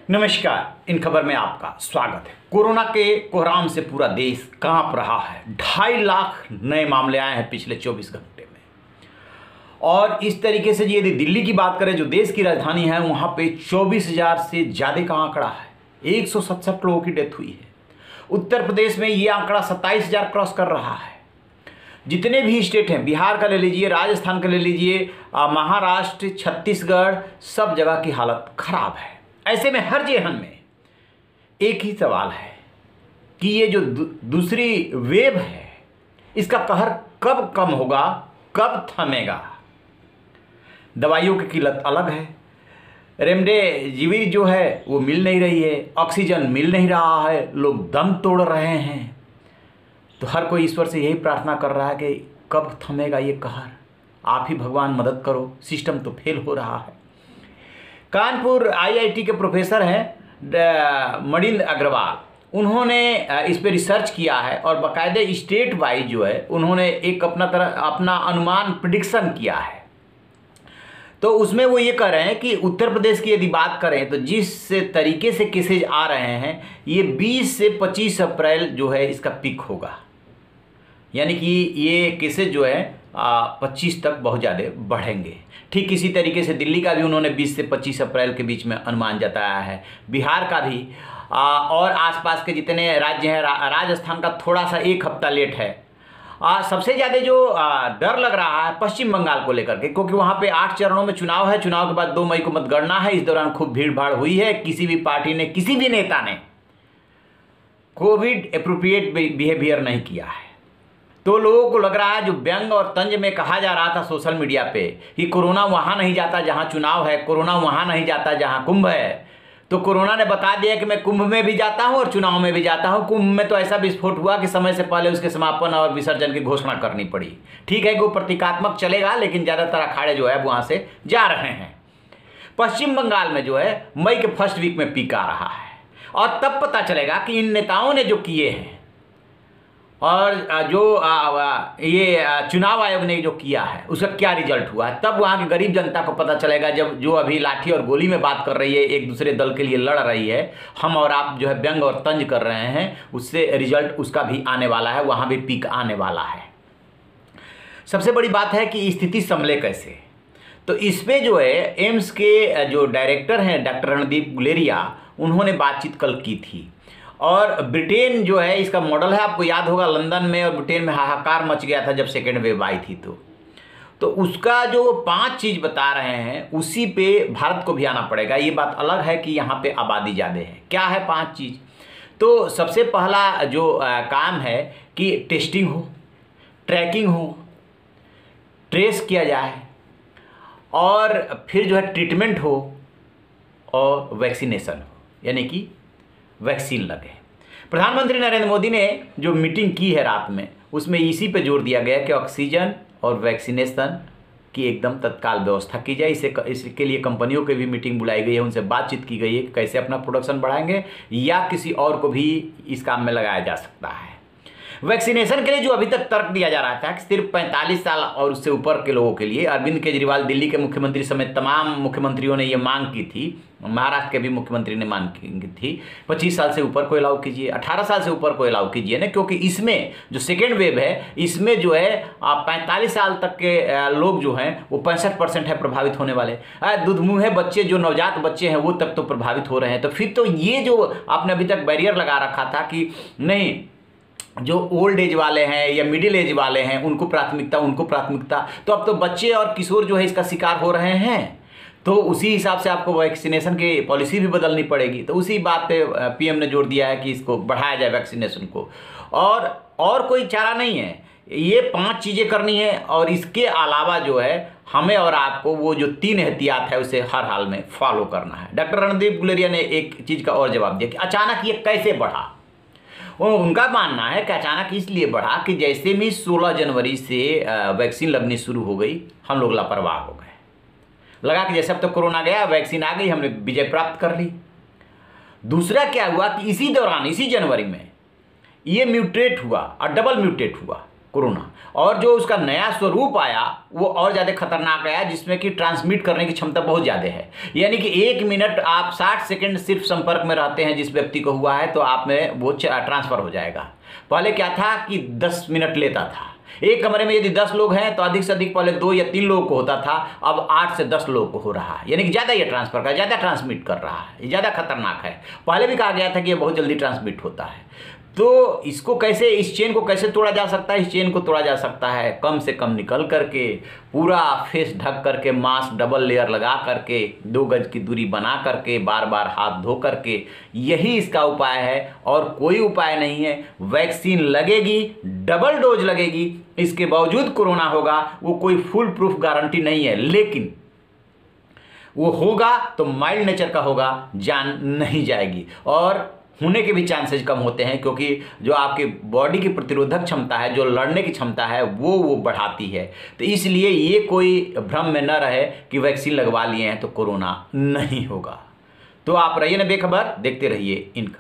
नमस्कार। इन खबर में आपका स्वागत है। कोरोना के कोहराम से पूरा देश कांप रहा है। 2.5 लाख नए मामले आए हैं पिछले 24 घंटे में। और इस तरीके से यदि दिल्ली की बात करें, जो देश की राजधानी है, वहां पे 24,000 से ज़्यादा का आंकड़ा है। 167 लोगों की डेथ हुई है। उत्तर प्रदेश में ये आंकड़ा 27,000 क्रॉस कर रहा है। जितने भी स्टेट हैं, बिहार का ले लीजिए, राजस्थान का ले लीजिए, महाराष्ट्र, छत्तीसगढ़, सब जगह की हालत खराब है। ऐसे में हर जहन में एक ही सवाल है कि ये जो दूसरी वेव है, इसका कहर कब कम होगा, कब थमेगा। दवाइयों की किल्लत अलग है। रेमडेसिविर जो है वो मिल नहीं रही है, ऑक्सीजन मिल नहीं रहा है, लोग दम तोड़ रहे हैं। तो हर कोई ईश्वर से यही प्रार्थना कर रहा है कि कब थमेगा ये कहर। आप ही भगवान मदद करो, सिस्टम तो फेल हो रहा है। कानपुर आईआईटी के प्रोफेसर हैं मणिंद्र अग्रवाल, उन्होंने इस पे रिसर्च किया है और बाकायदे स्टेट वाइज जो है उन्होंने एक अपना अनुमान प्रिडिक्शन किया है। तो उसमें वो ये कह रहे हैं कि उत्तर प्रदेश की यदि बात करें तो जिस तरीके से केसेज आ रहे हैं, ये 20 से 25 अप्रैल जो है इसका पिक होगा। यानी कि ये केसेज जो है 25 तक बहुत ज़्यादा बढ़ेंगे। ठीक इसी तरीके से दिल्ली का भी उन्होंने 20 से 25 अप्रैल के बीच में अनुमान जताया है। बिहार का भी और आसपास के जितने राज्य हैं, राजस्थान का थोड़ा सा एक हफ्ता लेट है। सबसे ज़्यादा जो डर लग रहा है पश्चिम बंगाल को लेकर के, क्योंकि वहाँ पे 8 चरणों में चुनाव है। चुनाव के बाद 2 मई को मतगणना है। इस दौरान खूब भीड़ भाड़ हुई है। किसी भी पार्टी ने, किसी भी नेता ने कोविड एप्रोप्रिएट बिहेवियर नहीं किया है। तो लोगों को लग रहा है, जो व्यंग और तंज में कहा जा रहा था सोशल मीडिया पे कि कोरोना वहाँ नहीं जाता जहाँ चुनाव है, कोरोना वहाँ नहीं जाता जहाँ कुंभ है, तो कोरोना ने बता दिया कि मैं कुंभ में भी जाता हूँ और चुनाव में भी जाता हूँ। कुंभ में तो ऐसा विस्फोट हुआ कि समय से पहले उसके समापन और विसर्जन की घोषणा करनी पड़ी। ठीक है कि वो प्रतीकात्मक चलेगा, लेकिन ज़्यादातर अखाड़े जो है वहाँ से जा रहे हैं। पश्चिम बंगाल में जो है मई के फर्स्ट वीक में पीक आ रहा है और तब पता चलेगा कि इन नेताओं ने जो किए हैं और जो ये चुनाव आयोग ने जो किया है उसका क्या रिजल्ट हुआ है। तब वहाँ की गरीब जनता को पता चलेगा, जब जो अभी लाठी और गोली में बात कर रही है, एक दूसरे दल के लिए लड़ रही है, हम और आप जो है व्यंग और तंज कर रहे हैं, उससे रिजल्ट उसका भी आने वाला है। वहाँ भी पीक आने वाला है। सबसे बड़ी बात है कि स्थिति संभले कैसे। तो इस पर जो है एम्स के जो डायरेक्टर हैं डॉक्टर रणदीप गुलेरिया, उन्होंने बातचीत कल की थी। और ब्रिटेन जो है इसका मॉडल है। आपको याद होगा लंदन में और ब्रिटेन में हाहाकार मच गया था जब सेकेंड वेव आई थी। तो उसका जो 5 चीज़ बता रहे हैं, उसी पे भारत को भी आना पड़ेगा। ये बात अलग है कि यहाँ पे आबादी ज़्यादा है। क्या है 5 चीज़? तो सबसे पहला जो काम है कि टेस्टिंग हो, ट्रैकिंग हो, ट्रेस किया जाए, और फिर जो है ट्रीटमेंट हो और वैक्सीनेशन हो, यानी कि वैक्सीन लगे। प्रधानमंत्री नरेंद्र मोदी ने जो मीटिंग की है रात में, उसमें इसी पे जोर दिया गया कि ऑक्सीजन और वैक्सीनेशन की एकदम तत्काल व्यवस्था की जाए। इसके लिए कंपनियों की भी मीटिंग बुलाई गई है, उनसे बातचीत की गई है कि कैसे अपना प्रोडक्शन बढ़ाएंगे या किसी और को भी इस काम में लगाया जा सकता है। वैक्सीनेशन के लिए जो अभी तक तर्क दिया जा रहा था कि सिर्फ 45 साल और उससे ऊपर के लोगों के लिए, अरविंद केजरीवाल दिल्ली के मुख्यमंत्री समेत तमाम मुख्यमंत्रियों ने ये मांग की थी, महाराष्ट्र के भी मुख्यमंत्री ने मांग की थी, 25 साल से ऊपर को अलाउ कीजिए, 18 साल से ऊपर को अलाउ कीजिए ना, क्योंकि इसमें जो सेकेंड वेव है, इसमें जो है 45 साल तक के लोग जो हैं वो 65% है प्रभावित होने वाले। दूधमुहे बच्चे, जो नवजात बच्चे हैं, वो तक तो प्रभावित हो रहे हैं। तो फिर तो ये जो आपने अभी तक बैरियर लगा रखा था कि नहीं, जो ओल्ड एज वाले हैं या मिडिल एज वाले हैं उनको प्राथमिकता, तो अब तो बच्चे और किशोर जो है इसका शिकार हो रहे हैं। तो उसी हिसाब से आपको वैक्सीनेशन की पॉलिसी भी बदलनी पड़ेगी। तो उसी बात पे पीएम ने जोर दिया है कि इसको बढ़ाया जाए वैक्सीनेशन को, और कोई चारा नहीं है। ये 5 चीज़ें करनी है और इसके अलावा जो है हमें और आपको वो जो 3 एहतियात है उसे हर हाल में फॉलो करना है। डॉक्टर रणदीप गुलेरिया ने एक चीज़ का और जवाब दिया कि अचानक ये कैसे बढ़ा। उनका मानना है कि अचानक इसलिए बढ़ा कि जैसे भी 16 जनवरी से वैक्सीन लगनी शुरू हो गई, हम लोग लापरवाह हो गए। लगा कि जैसे अब तो कोरोना गया, वैक्सीन आ गई, हमने विजय प्राप्त कर ली। दूसरा क्या हुआ कि इसी दौरान, इसी जनवरी में ये म्यूटेट हुआ और डबल म्यूटेट हुआ। कोरोना। और जो उसका नया स्वरूप आया वो और ज़्यादा खतरनाक आया, जिसमें कि ट्रांसमिट करने की क्षमता बहुत ज़्यादा है। यानी कि 1 मिनट आप 60 सेकंड सिर्फ संपर्क में रहते हैं जिस व्यक्ति को हुआ है तो आप में वो ट्रांसफ़र हो जाएगा। पहले क्या था कि 10 मिनट लेता था। एक कमरे में यदि 10 लोग हैं तो अधिक से अधिक पहले 2 या 3 लोगों को होता था, अब 8 से 10 लोगों को हो रहा है। यानी कि ज़्यादा ये ट्रांसफ़र कर, ज़्यादा ट्रांसमिट कर रहा है, ज़्यादा खतरनाक है। पहले भी कहा गया था कि ये बहुत जल्दी ट्रांसमिट होता है। तो इसको कैसे, इस चेन को कैसे तोड़ा जा सकता है? इस चेन को तोड़ा जा सकता है कम से कम निकल करके, पूरा फेस ढक करके, मास्क डबल लेयर लगा करके, 2 गज की दूरी बना करके, बार बार हाथ धो करके, यही इसका उपाय है और कोई उपाय नहीं है। वैक्सीन लगेगी, डबल डोज लगेगी, इसके बावजूद कोरोना होगा, वो कोई फुल प्रूफ गारंटी नहीं है, लेकिन वो होगा तो माइल्ड नेचर का होगा, जान नहीं जाएगी और होने के भी चांसेस कम होते हैं, क्योंकि जो आपकी बॉडी की प्रतिरोधक क्षमता है, जो लड़ने की क्षमता है, वो बढ़ाती है। तो इसलिए ये कोई भ्रम में न रहे कि वैक्सीन लगवा लिए हैं तो कोरोना नहीं होगा। तो आप रहिए ना बेखबर, देखते रहिए इनका।